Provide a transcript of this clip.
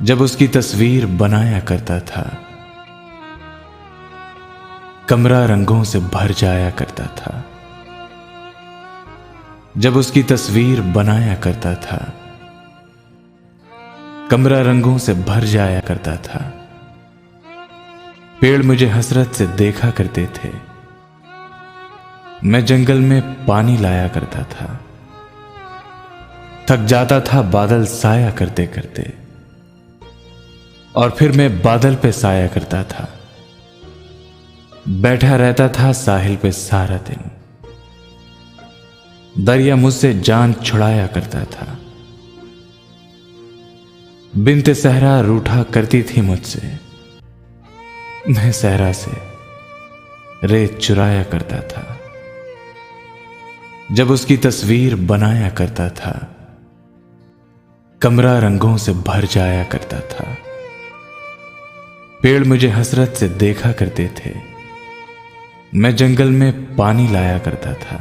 जब उसकी तस्वीर बनाया करता था, कमरा रंगों से भर जाया करता था। जब उसकी तस्वीर बनाया करता था, कमरा रंगों से भर जाया करता था। पेड़ मुझे हसरत से देखा करते थे, मैं जंगल में पानी लाया करता था। थक जाता था बादल साया करते करते, और फिर मैं बादल पे साया करता था। बैठा रहता था साहिल पे सारा दिन, दरिया मुझसे जान छुड़ाया करता था। बिन्ते सहरा रूठा करती थी मुझसे, मैं सहरा से रेत चुराया करता था। जब उसकी तस्वीर बनाया करता था, कमरा रंगों से भर जाया करता था। पेड़ मुझे हसरत से देखा करते थे, मैं जंगल में पानी लाया करता था।